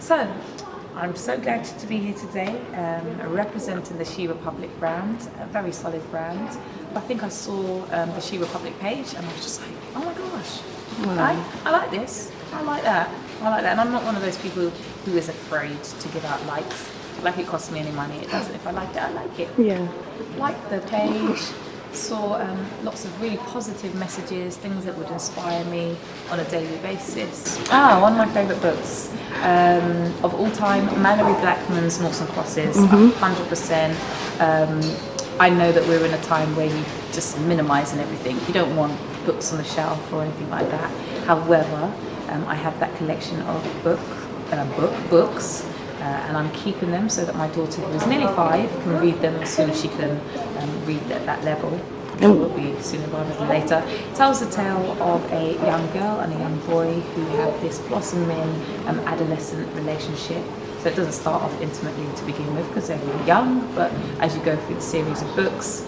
So, I'm so glad to be here today, representing the She Republic brand, a very solid brand. I think I saw the She Republic page and I was just like, oh my gosh, I like this, I like that. And I'm not one of those people who is afraid to give out likes. Like it costs me any money, it doesn't. If I like it, I like it. Yeah. Liked the page, saw lots of really positive messages, things that would inspire me on a daily basis. One of my favourite books of all time, Mallory Blackman's Noughts and Crosses, 100%. I know that we're in a time where you just minimising everything. You don't want books on the shelf or anything like that. However, I have that collection of books. And I'm keeping them so that my daughter, who is nearly 5, can read them as soon as she can read at that level, which will be sooner rather than later. It tells the tale of a young girl and a young boy who have this blossoming adolescent relationship. So it doesn't start off intimately to begin with because they're really young, but as you go through the series of books,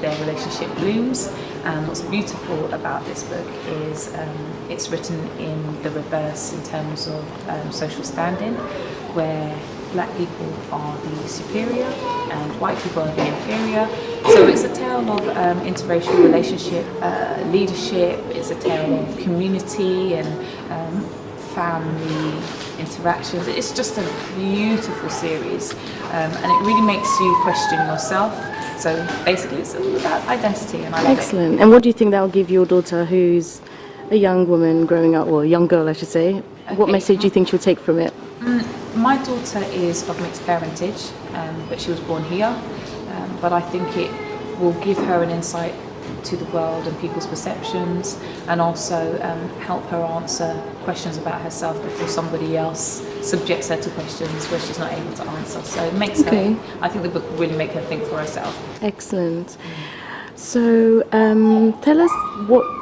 their relationship blooms. And what's beautiful about this book is it's written in the reverse in terms of social standing, where black people are the superior and white people are the inferior. So it's a tale of interracial relationship, leadership. It's a tale of community and family interactions. It's just a beautiful series, and it really makes you question yourself. So basically it's all about identity, and I love Excellent. And what do you think that will give your daughter, who's a young woman growing up, or a young girl I should say? What message do you think she'll take from it? My daughter is of mixed parentage, but she was born here. But I think it will give her an insight to the world and people's perceptions, and also help her answer questions about herself before somebody else subjects her to questions where she's not able to answer. So it makes her, I think the book will really make her think for herself. Excellent. So tell us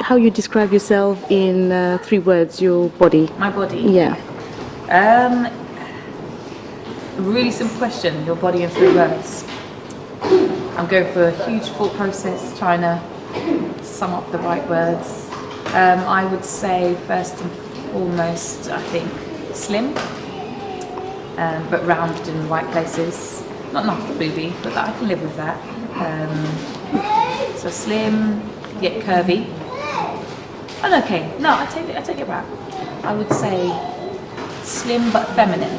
how you describe yourself in 3 words, your body. My body? Yeah. Really simple question, your body in 3 words. I'm going for a huge thought process, trying to sum up the right words. I would say first and foremost, I think slim, but rounded in the right places. Not enough booby, but I can live with that. So slim, yet curvy. Oh, okay, no, I take it back. I would say slim but feminine.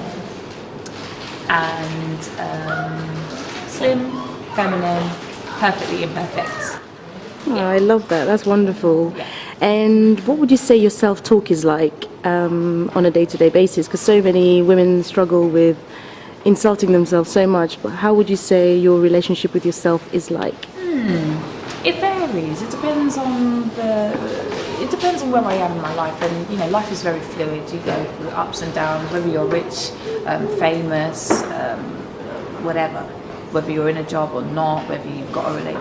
And slim, feminine, perfectly imperfect. Oh, I love that. That's wonderful. Yeah. And what would you say your self-talk is like on a day-to-day basis? Because so many women struggle with insulting themselves so much. But how would you say your relationship with yourself is like? It varies. It depends on where I am in my life, and life is very fluid. You go through ups and downs, whether you're rich, famous, whatever. Whether you're in a job or not, whether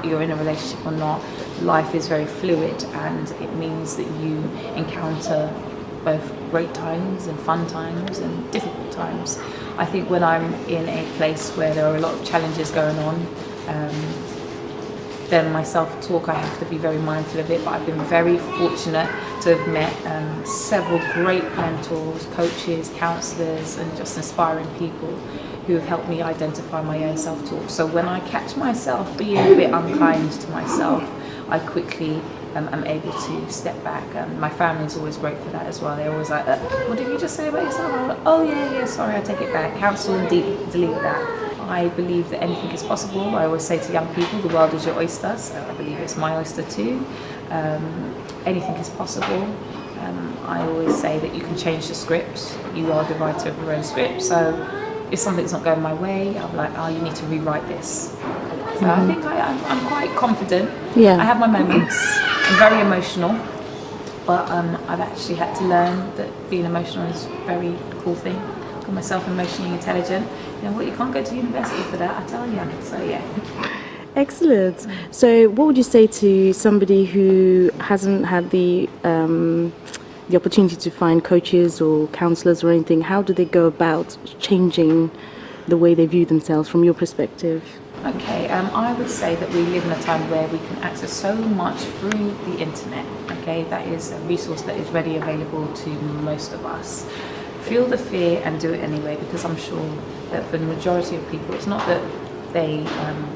you're in a relationship or not, life is very fluid, and it means that you encounter both great times and fun times and difficult times. I think when I'm in a place where there are a lot of challenges going on, then my self-talk, I have to be very mindful of it, but I've been very fortunate to have met several great mentors, coaches, counsellors, and just inspiring people who have helped me identify my own self-talk. So when I catch myself being a bit unkind to myself, I quickly am able to step back. My family is always great for that as well. They're always like, what did you just say about yourself? I'm like, oh yeah, sorry, I take it back. Cancel and delete that. I believe that anything is possible. I always say to young people, the world is your oyster, so I believe it's my oyster too. Anything is possible. I always say that you can change the script. You are the writer of your own script, so if something's not going my way, I'm like, you need to rewrite this. So I think I'm quite confident. Yeah. I have my moments. I'm very emotional, but I've actually had to learn that being emotional is a very cool thing. I call myself emotionally intelligent. You know what, you can't go to university for that, I tell you. So yeah. Excellent. So what would you say to somebody who hasn't had the opportunity to find coaches or counsellors or anything? How do they go about changing the way they view themselves from your perspective? Okay, I would say that we live in a time where we can access so much through the internet. Okay, that is a resource that is readily available to most of us. feel the fear and do it anyway, because I'm sure that for the majority of people, it's not that they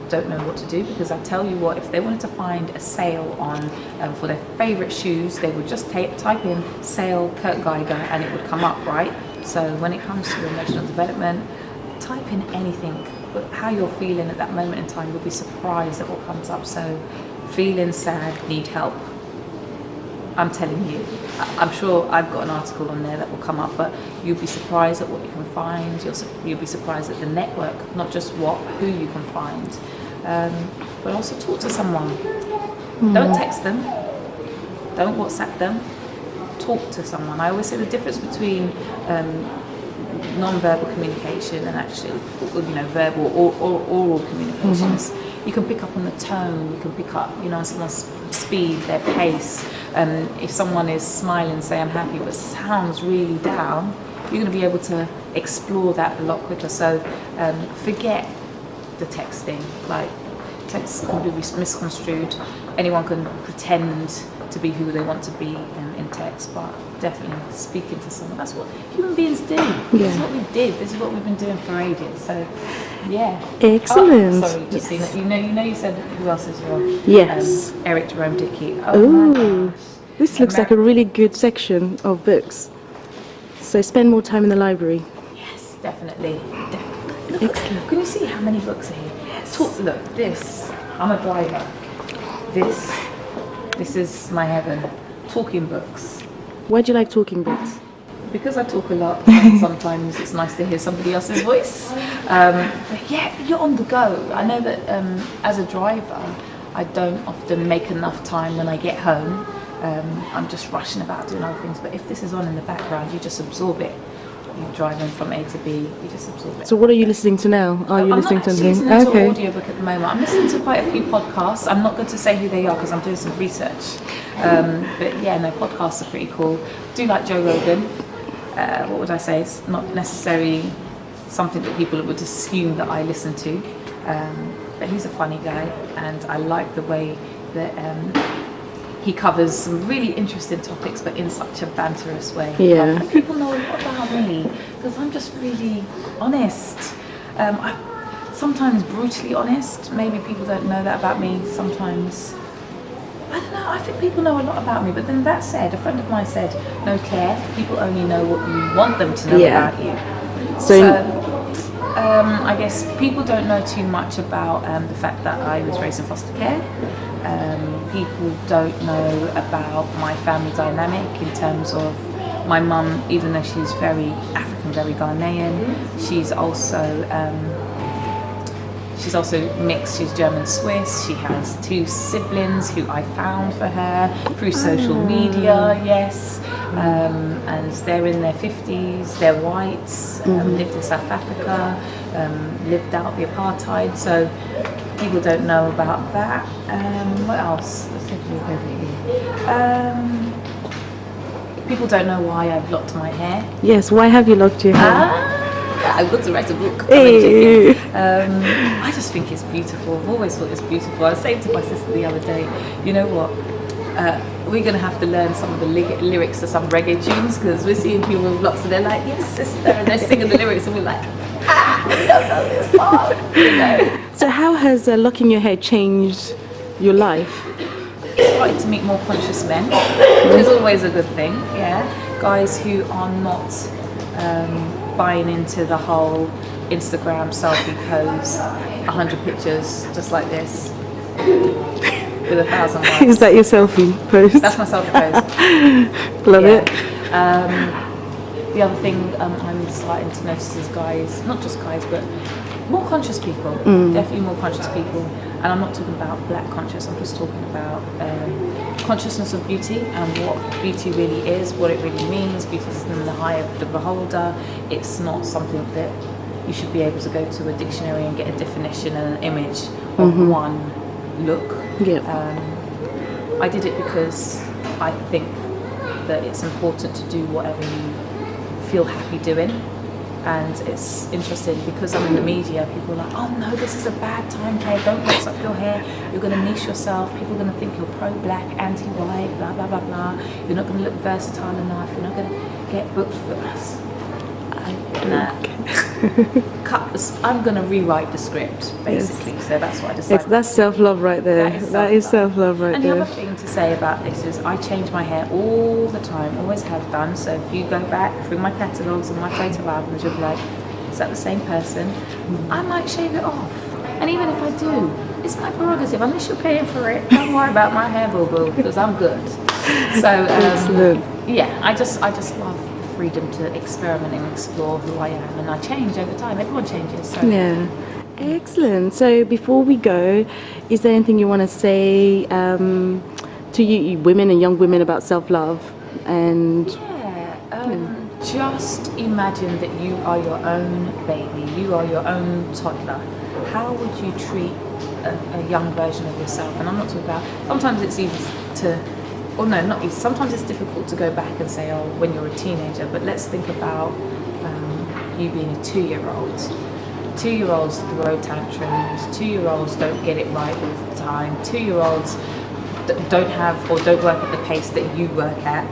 don't know what to do, because I tell you what, if they wanted to find a sale on for their favourite shoes, they would just type in sale Kurt Geiger and it would come up, right? So when it comes to emotional development, type in anything, but how you're feeling at that moment in time, you'll be surprised at what comes up. So feeling sad, need help, I'm telling you, I'm sure I've got an article on there that will come up, but you'll be surprised at what you can find. You'll be surprised at the network, not just who you can find, but also talk to someone. Don't text them, don't WhatsApp them, talk to someone. I always say the difference between non-verbal communication and actually, verbal or oral communications. You can pick up on the tone, you can pick up, someone's speed, their pace. If someone is smiling, say I'm happy, but sounds really down, you're going to be able to explore that a lot quicker. So forget the texting. Like, text can be misconstrued. Anyone can pretend to be who they want to be in text, but definitely speaking to someone. That's what human beings do. This is what we did. This is what we've been doing for ages. So, yeah. Excellent. Oh, sorry, just yes. You said who else is your? Yes. Eric Jerome Dickey. Oh, this looks like a really good section of books. So spend more time in the library. Yes, definitely. Excellent. Can you see how many books are here? Yes. Look, this. I'm a driver. This is my heaven. Talking books. Why do you like talking books? Because I talk a lot, and sometimes it's nice to hear somebody else's voice. But yeah, you're on the go. I know that as a driver, I don't often make enough time when I get home. I'm just rushing about doing other things. But if this is on in the background, you just absorb it. You're driving from A to B, you just absorb it. So what are you listening to now? Are you listening to anything? I'm not listening to an audiobook at the moment. I'm listening to quite a few podcasts. I'm not going to say who they are because I'm doing some research. But yeah, no, podcasts are pretty cool. I do like Joe Rogan. What would I say? It's not necessarily something that people would assume that I listen to. But he's a funny guy, and I like the way that he covers some really interesting topics, but in such a banterous way. Yeah. And people know a lot about me because I'm just really honest. I'm sometimes brutally honest. Maybe people don't know that about me. Sometimes, I don't know, I think people know a lot about me. But then that said, a friend of mine said, no, Claire, people only know what you want them to know about you. So I guess people don't know too much about the fact that I was raised in foster care. People don't know about my family dynamic in terms of my mum, even though she's very African, very Ghanaian, she's also mixed. She's German Swiss. She has 2 siblings who I found for her through social media. Yes, and they're in their 50s. They're whites. Lived in South Africa. Lived out the apartheid. So people don't know about that. What else? People don't know why I've locked my hair. Yes, why have you locked your hair? I've got to write a book. Hey. I just think it's beautiful. I've always thought it's beautiful. I was saying to my sister the other day, you know what? We're going to have to learn some of the lyrics to some reggae tunes, because we're seeing people with locks and they're like, yes, sister, and they're singing the lyrics and we're like, we don't know this song. So how has locking your hair changed your life? Started to meet more conscious men, which is always a good thing. Yeah, guys who are not buying into the whole Instagram selfie pose, 100 pictures just like this with 1,000 likes. Is that your selfie post? That's my selfie pose. Love it. The other thing I'm starting to notice is guys, not just guys, but more conscious people, definitely more conscious people. And I'm not talking about black conscious, I'm just talking about consciousness of beauty and what beauty really is, what it really means. Beauty is in the eye of the beholder. It's not something that you should be able to go to a dictionary and get a definition and an image of one look. Yeah. I did it because I think that it's important to do whatever you feel happy doing. And it's interesting because I'm in the media, people are like, oh no, this is a bad time, Claire, don't mix up your hair, you're going to niche yourself, people are going to think you're pro-black, anti-white, blah, blah, blah, blah, you're not going to look versatile enough, you're not going to get booked for us. I'm going to rewrite the script, basically. Yes. So that's what I decided. That's self-love right there. That is self-love right and there. the other thing to say about this is I change my hair all the time, always have done. So if you go back through my catalogues and my photo albums, you'll be like, is that the same person? I might shave it off. And even if I do, it's my prerogative. Unless you're paying for it, don't worry about my hair, boo-boo, because I'm good. So yeah, I just love the freedom to experiment and explore who I am, and I change over time. Everyone changes. So. Yeah, excellent. So before we go, is there anything you want to say to you women and young women about self-love? And just imagine that you are your own baby. You are your own toddler. How would you treat a young version of yourself? And I'm not talking about, sometimes it's easy to, or no, not easy, sometimes it's difficult to go back and say, oh, when you're a teenager, but let's think about you being a 2-year-old. 2-year-olds throw tantrums, 2-year-olds don't get it right all the time, 2-year-olds don't have or don't work at the pace that you work at,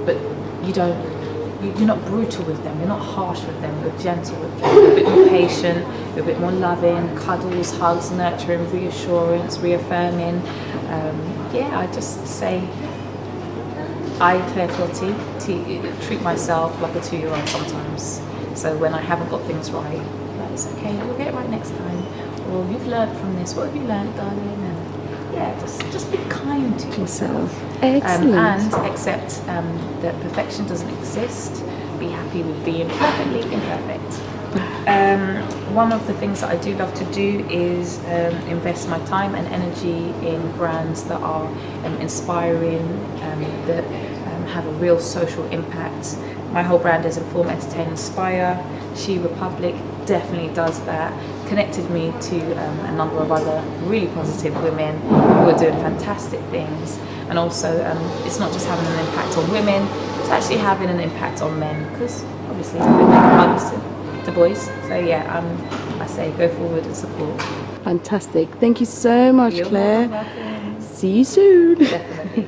but you're not brutal with them, you're not harsh with them, you're gentle with them, you're a bit more patient, you're a bit more loving, cuddles, hugs, nurturing, reassurance, reaffirming. I just say, I, Claire Clottey, treat myself like a 2-year-old sometimes. So when I haven't got things right, it's okay, we'll get it right next time. Or you've learned from this, what have you learned, darling? And just be kind to yourself. Excellent. And accept that perfection doesn't exist. Be happy with being perfectly imperfect. One of the things that I do love to do is invest my time and energy in brands that are inspiring, that have a real social impact. My whole brand is Inform, Entertain, Inspire. She Republic definitely does that. Connected me to a number of other really positive women who are doing fantastic things. And also, it's not just having an impact on women, it's actually having an impact on men, because obviously women are mothers to boys. So yeah, I say go forward and support. Fantastic. Thank you so much, You're Claire. welcome. See you soon. Definitely.